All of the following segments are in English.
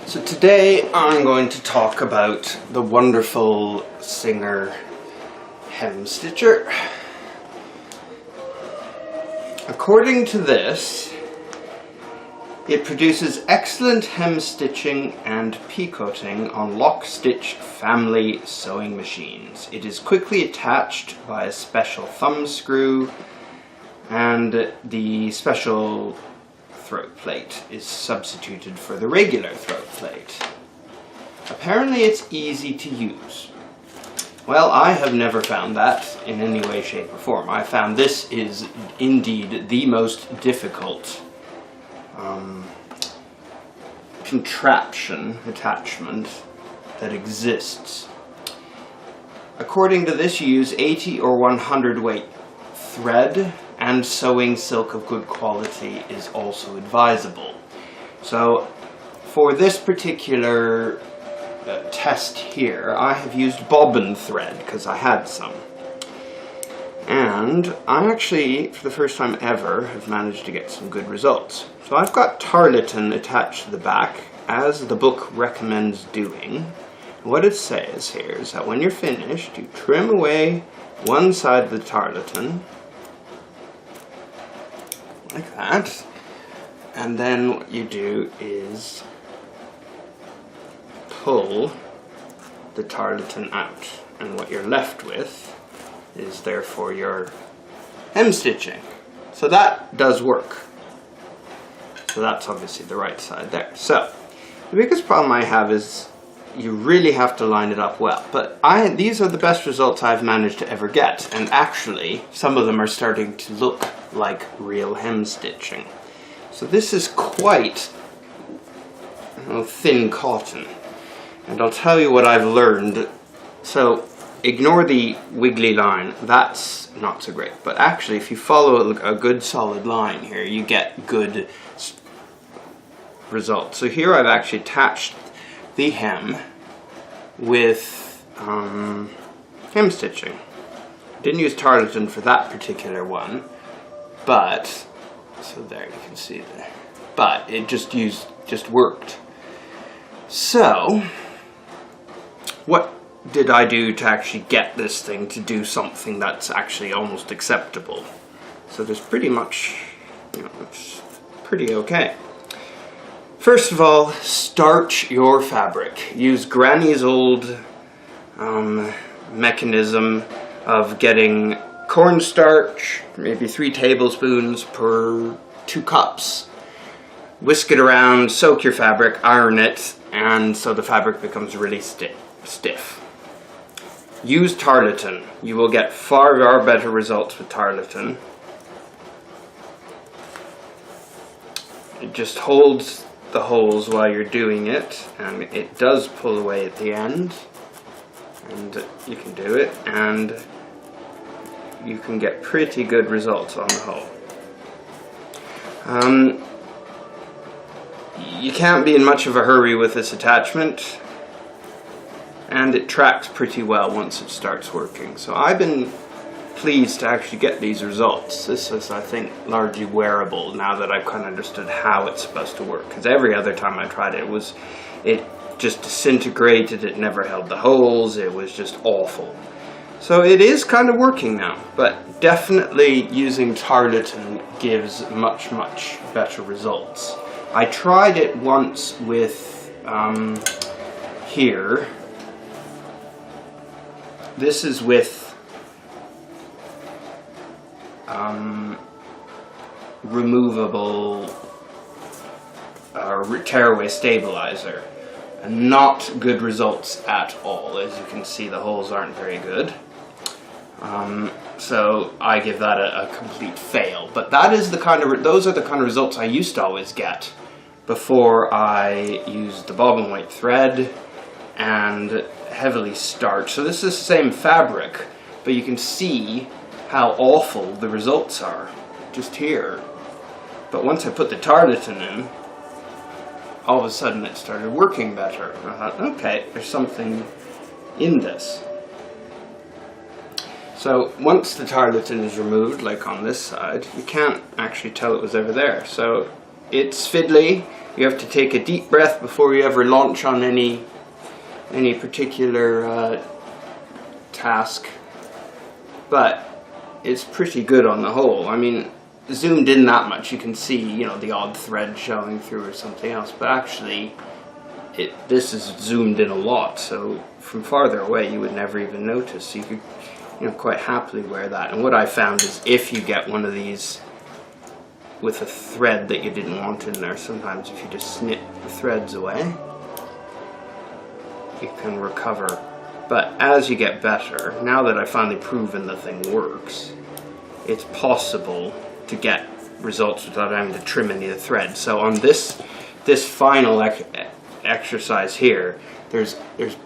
So today I'm going to talk about the wonderful Singer Hemstitcher. According to this, it produces excellent hem stitching and picoting on lock stitch family sewing machines. It is quickly attached by a special thumb screw, and the special throat plate is substituted for the regular throat plate. Apparently it's easy to use. Well, I have never found that in any way, shape or form. I found this is indeed the most difficult attachment that exists. According to this, you use 80 or 100 weight thread, and sewing silk of good quality is also advisable. So for this particular test here, I have used bobbin thread because I had some. And I actually, for the first time ever, have managed to get some good results. So I've got tarlatan attached to the back, as the book recommends doing. What it says here is that when you're finished, you trim away one side of the tarlatan, like that, and then what you do is pull the tarlatan out, and what you're left with is therefore your hem stitching. So that does work. So that's obviously the right side there. So the biggest problem I have is you really have to line it up well, but these are the best results I've managed to ever get, and actually some of them are starting to look like real hem stitching. So this is quite thin cotton, and I'll tell you what I've learned. So ignore the wiggly line, that's not so great, but actually if you follow a good solid line here, you get good results. So here I've actually attached the hem with hem stitching. Didn't use tarlatan for that particular one, but so there you can see there. But it just worked. So what did I do to actually get this thing to do something that's actually almost acceptable? So there's pretty much, it's pretty okay. First of all, starch your fabric. Use Granny's old mechanism of getting cornstarch, maybe 3 tablespoons per 2 cups. Whisk it around, soak your fabric, iron it, and so the fabric becomes really stiff. Use tarlatan. You will get far better results with tarlatan. It just holds the holes while you're doing it, and it does pull away at the end, and you can do it, and you can get pretty good results on the whole. You can't be in much of a hurry with this attachment, and it tracks pretty well once it starts working. So I've been pleased to actually get these results. This is, I think, largely wearable now that I've kind of understood how it's supposed to work, because every other time I tried it, it just disintegrated, it never held the holes, it was just awful. So it is kind of working now, but definitely using tarlatan gives much better results. I tried it once with here. This is with removable tearaway stabilizer, and not good results at all. As you can see, the holes aren't very good. So I give that a complete fail. But that is those are the kind of results I used to always get before I used the bobbin weight thread and heavily starched. So this is the same fabric, but you can see how awful the results are just here. But once I put the tarlatan in, all of a sudden it started working better. And I thought, okay, there's something in this. So once the tarlatan is removed, like on this side, you can't actually tell it was ever there. So it's fiddly. You have to take a deep breath before you ever launch on any particular task, but it's pretty good on the whole. I mean, zoomed in that much, you can see, you know, the odd thread showing through or something else, but actually this is zoomed in a lot, so from farther away you would never even notice. So you could, you know, quite happily wear that. And what I found is if you get one of these with a thread that you didn't want in there, sometimes if you just snip the threads away, you can recover. But as you get better, now that I've finally proven the thing works, it's possible to get results without having to trim any of the threads. So on this final exercise here, there's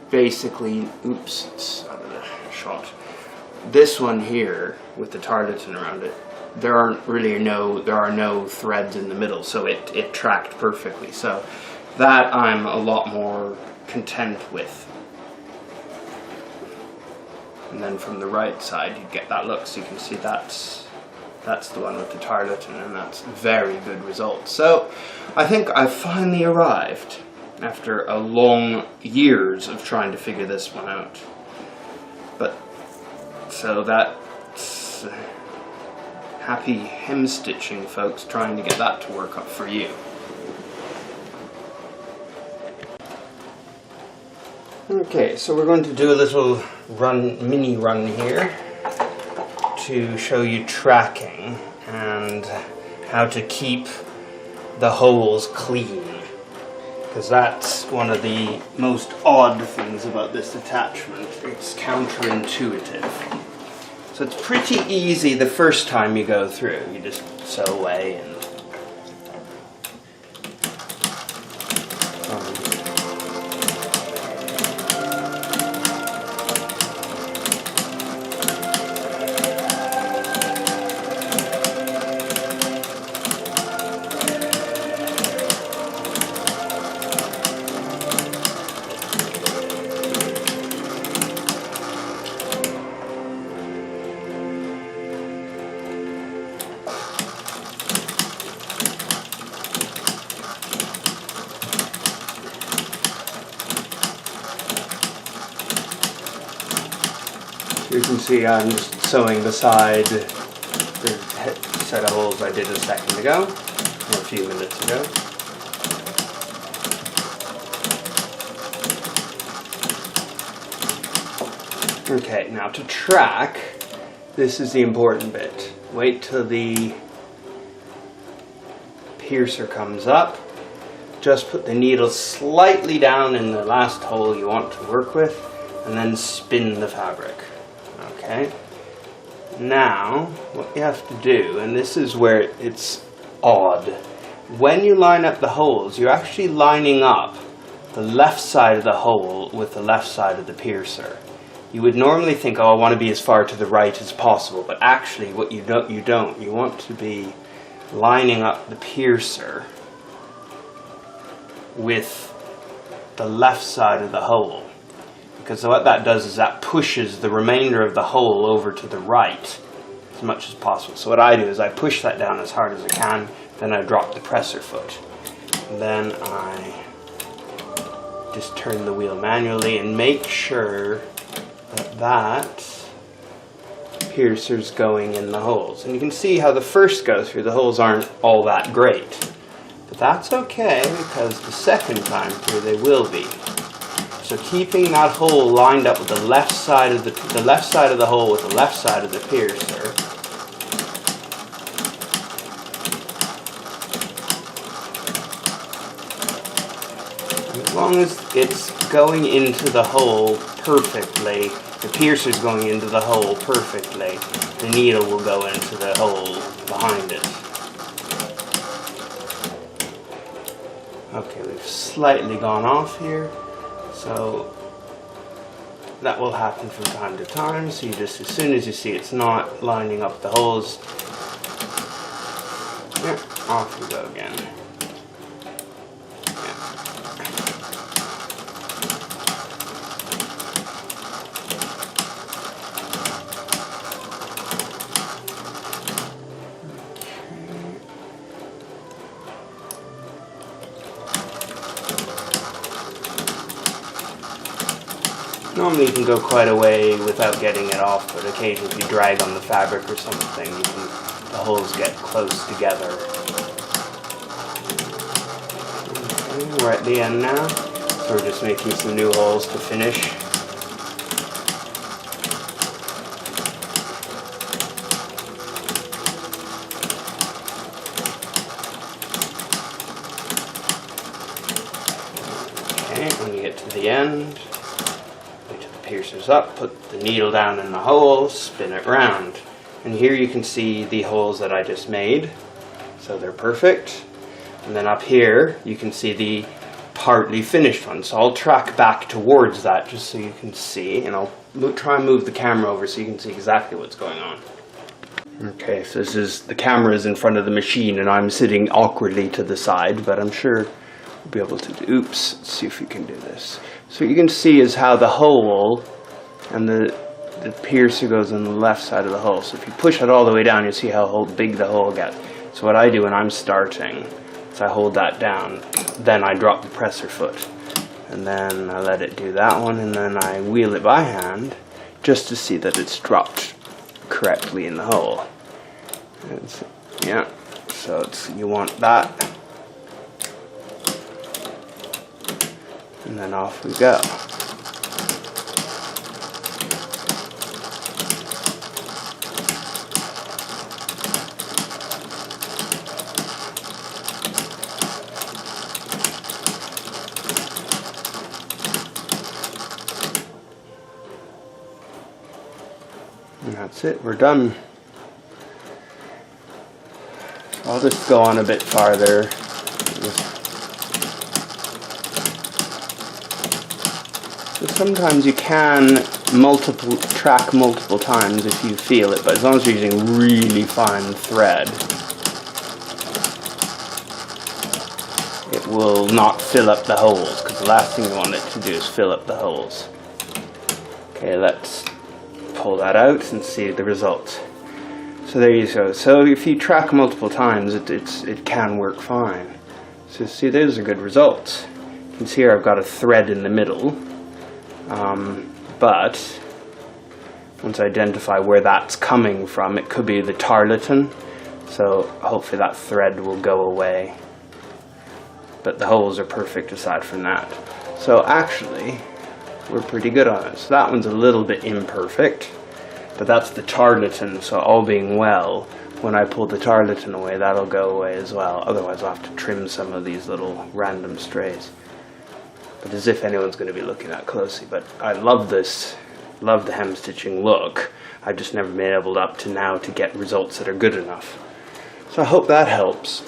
basically, oops, it's out of the shot. This one here with the tarlatan around it, there are no threads in the middle, so it tracked perfectly. So that I'm a lot more content with. And then from the right side you get that look, so you can see that's the one with the tarlatan, and that's very good results. So I think I've finally arrived after a long years of trying to figure this one out. But so that's happy hem stitching, folks, trying to get that to work up for you. Okay, so we're going to do a little mini run here to show you tracking and how to keep the holes clean, because that's one of the most odd things about this attachment. It's counterintuitive. So it's pretty easy the first time you go through. You just sew away and you can see I'm just sewing beside the set of holes I did a second ago, or a few minutes ago. Okay, now to track, this is the important bit. Wait till the piercer comes up. Just put the needle slightly down in the last hole you want to work with, and then spin the fabric. Okay, now what you have to do, and this is where it's odd, when you line up the holes, you're actually lining up the left side of the hole with the left side of the piercer. You would normally think, oh, I want to be as far to the right as possible, but actually what you don't. You want to be lining up the piercer with the left side of the hole. Because what that does is that pushes the remainder of the hole over to the right as much as possible. So what I do is I push that down as hard as I can, then I drop the presser foot. And then I just turn the wheel manually and make sure that that piercer's going in the holes. And you can see how the first go through, the holes aren't all that great. But that's okay, because the second time through they will be. So keeping that hole lined up with the left side of the left side of the hole with the left side of the piercer. As long as it's going into the hole perfectly, the piercer's going into the hole perfectly, the needle will go into the hole behind it. Okay, we've slightly gone off here. So that will happen from time to time. So you just, as soon as you see it's not lining up the holes, yeah, off we go again. Normally you can go quite a way without getting it off, but occasionally if you drag on the fabric or something, the holes get close together. Okay, we're at the end now, so we're just making some new holes to finish. Okay, when you get to the end, piercers up, put the needle down in the hole, spin it round. And here you can see the holes that I just made. So they're perfect. And then up here you can see the partly finished one. So I'll track back towards that just so you can see. And I'll try and move the camera over so you can see exactly what's going on. Okay, so the camera is in front of the machine and I'm sitting awkwardly to the side, but I'm sure we'll be able to do, oops, let's see if we can do this. So what you can see is how the hole and the piercer goes on the left side of the hole. So if you push it all the way down, you'll see how big the hole gets. So what I do when I'm starting is I hold that down, then I drop the presser foot, and then I let it do that one, and then I wheel it by hand just to see that it's dropped correctly in the hole. Yeah, so you want that. And then off we go. And that's it, we're done. I'll just go on a bit farther. So sometimes you can track multiple times if you feel it, but as long as you're using really fine thread, it will not fill up the holes, because the last thing you want it to do is fill up the holes. Okay, let's pull that out and see the result. So there you go. So if you track multiple times, it can work fine. So see, there's a good result. You can see here I've got a thread in the middle. But once I identify where that's coming from, it could be the tarlatan, so hopefully that thread will go away. But the holes are perfect aside from that. So actually, we're pretty good on it. So that one's a little bit imperfect, but that's the tarlatan, so all being well, when I pull the tarlatan away, that'll go away as well. Otherwise I'll have to trim some of these little random strays. But as if anyone's going to be looking that closely. But I love this, love the hem stitching look. I've just never been able up to now to get results that are good enough. So I hope that helps.